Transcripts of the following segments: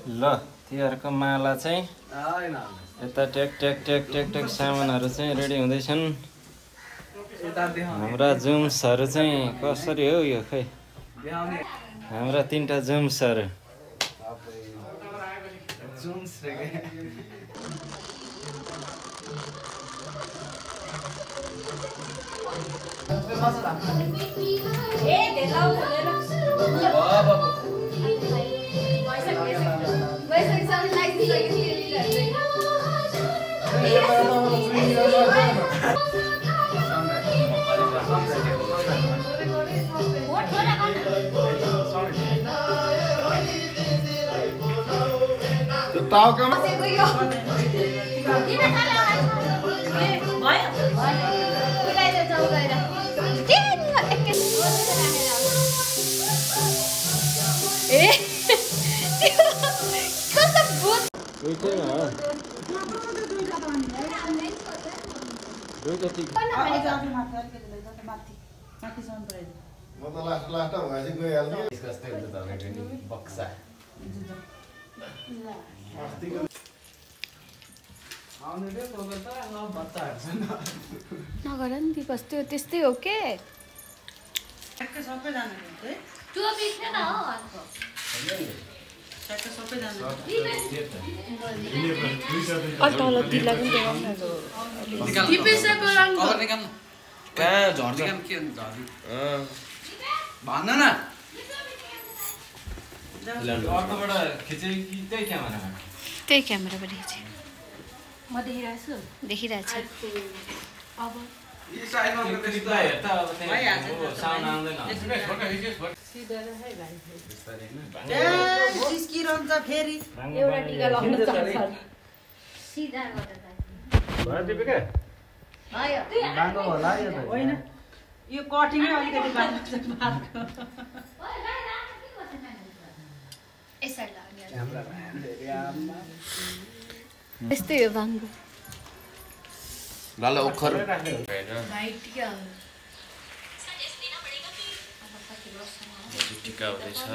ल तिहारको माला चाहिँ यता टेक टेक टेक टेक टेक सामानहरू चाहिँ रेडी हुँदैछन्। हाम्रा जुम्सहरू चाहिँ कसरी हो यो खै हाम्रा 3टा जुम्सहरू नगर नि दिपस त्यो त्यस्तै हो के त्यही क्यामेराबाट खिचे म देखिरहेको छु अब यो कटिङै अलिकति यस्तै हो भाङ्गो लाला ओखर टिका हुँदैछ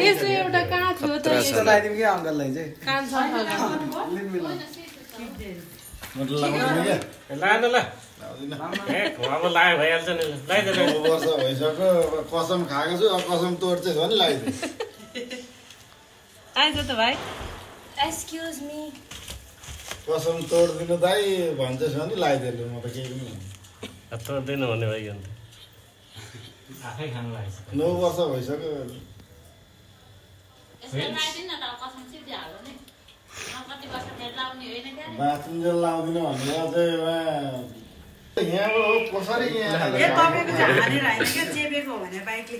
यसो एउटा कहाँ थियो त कसम खाएको छु कसम तोड्छ भने लगाइदिए आइज त भाइ एक्सक्युज मी कसम तोड्दिनु दाइ भन्छस् भने लगाइदिएँ म त केही पनि तोड्दैन भने भाइ अन्त आफै खानु लाग्छ 9 वर्ष भइसक्यो बाँचुन्जेल लाउँदिन भनेर चाहिँ यहाँ कसरी यहाँ तपाईँको चाहिँ हानेर होइन क्या चेपेको हो भने बाइकले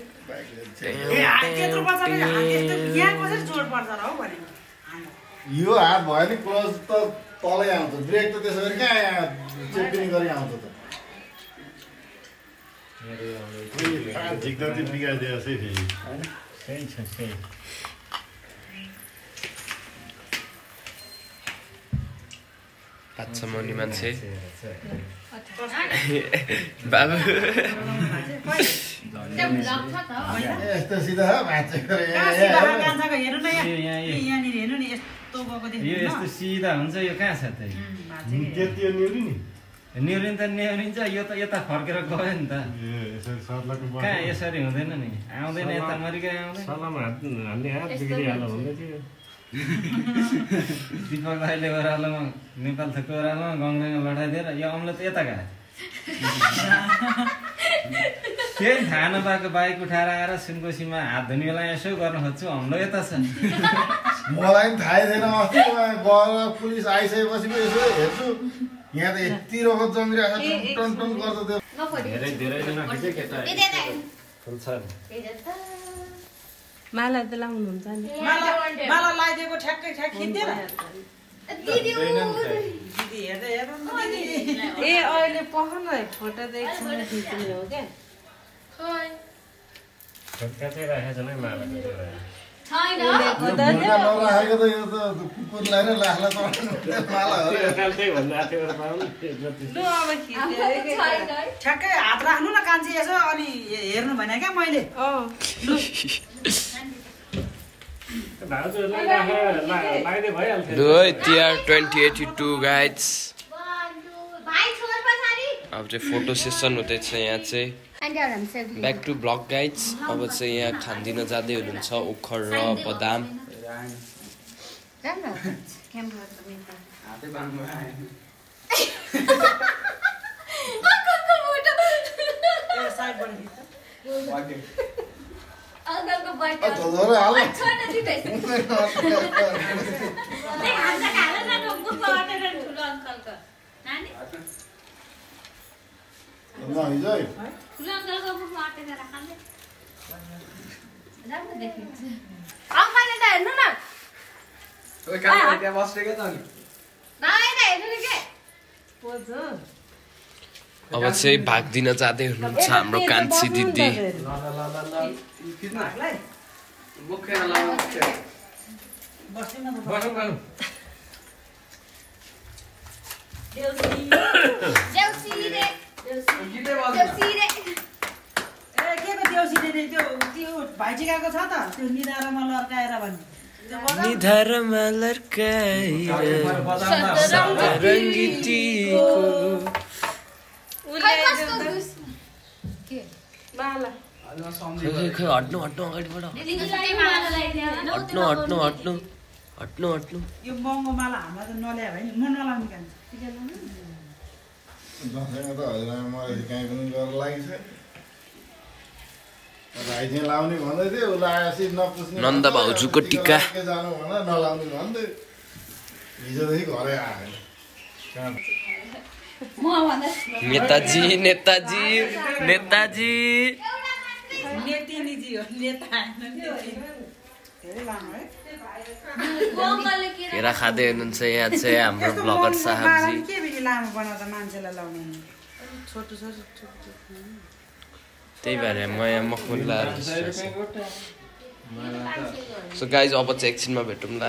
त्यत्रो बच्चाले यहाँ कसरी जोड पर्छ र हौ भनेको यो हात भयो नि क्लच त तलै आउँछ ब्रेक त त्यसो गरी कहाँ यहाँ चेपिने गरी आउँछ त झिक्दा चाहिँ बिगाइदिएको चाहिँ फेरि सही छ सही पाँच मनी मान्छे बाबु यस्तो सिधा भाँचेको हेर्नु न यहाँनिर हेर्नु नि यस्तो गएको यो यस्तो सिधा हुन्छ यो कहाँ छ त त्यति न्युरी नि न्युरिन त न्युरिन्छ यो त यता फर्केर गयो नि त कहाँ यसरी हुँदैन नि आउँदैन यता मरिका आउँदैन सल्लाहमा हान्ने हात बिग्रिहाल्यो भन्दै थियो दिपक दाइले ओह्रालोमा नेपाल थोकको ओह्रालोमा गङ्गामा लडाइदिएर यो अम्लो त यता गएको केही थाहा नपाएको बाइक उठाएर आएर सुनकोसीमा हात धुने बेला यसो गर्न खोज्छु अम्लो यता छ मलाई पनि थाहै थिएन अस्ति गएर पुलिस आइसकेपछि यसो हेर्छु यहाँ त यति रगत जमिरहेको छ टन टन गर्छ त्यो धेरैजना खिचे केटा माला त लाउनुहुन्छ नि माला लगाइदिएको ठ्याक्कै ठ्याक खिच्दैन दिदी हेर्दै हेरौँ न दिदी ए अहिले पखन फोटो त एकछिन खिच्ने हो क्या छोटका चाहिँ राखेको छ नै माला नराखेको त यो त कुकुरलाई नै लाखला माला हो ठ्याक्कै हात राख्नु न कान्छी यसो अनि हेर्नु भने क्या मैले तिहार 2082 गाइज अब चाहिँ फोटो सेसन हुँदैछ यहाँ चाहिँ ब्याक टु ब्लग गाइज अब चाहिँ यहाँ खानदिन जाँदै हुनुहुन्छ ओखर र बदाम अब चाहिँ भाग्दिन जाँदै हुनुहुन्छ हाम्रो कान्छी दिदी भाइटिकाको छ त त्यो निधारमा लर्काएर भन्ने निधारमा लर्काएर रङ्गिटीको खै हट्नु हट्नु अगाडिबाट हट्नु यो महँगो माला हामीलाई त नल्याए भयो नि म नलाउने कान्छ दसैँमा त हजुरआमा मलाई कहीँ पनि गरेर लागिछ भाइ चाहिँ लाउने भन्दै थियो उसलाई आएपछि नपुस्ने नन्द भाउजूको टिका जानु भन्दा नलाउने भन्दै हिजोदेखि घरै आएन नेताजी नेताजी नेताजी नेतिनीजी हो नेता धेरै लामो है केरा खाँदै हुनुहुन्छ यहाँ चाहिँ हाम्रो ब्लगर साहबजी के बिजी लामो बनाउँदा मान्छेलाई लाउने छोटो छोटो त्यही भएर म यहाँ मखमल लाएर सो गाइज अब चाहिँ एकछिनमा भेटौँला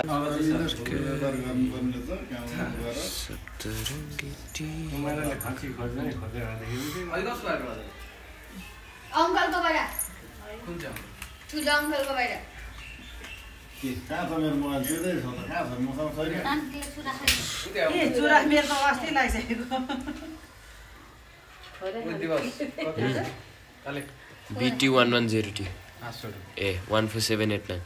अङ्कलको बाहिर ठुलो अङ्कलको बाहिर कहाँ छ मेरो मोबाइल त्यतै छ त कहाँ छ मसँग छैन ए चुरा मेरो त अस्ति लागिसकेको BT 1102 ए 14789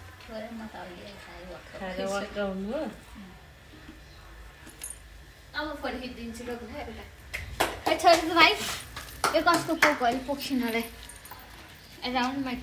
अब फर्किदिन्छु र भाइ यो कसको पोक अहिले पोखिन रे एराउन्ड माइ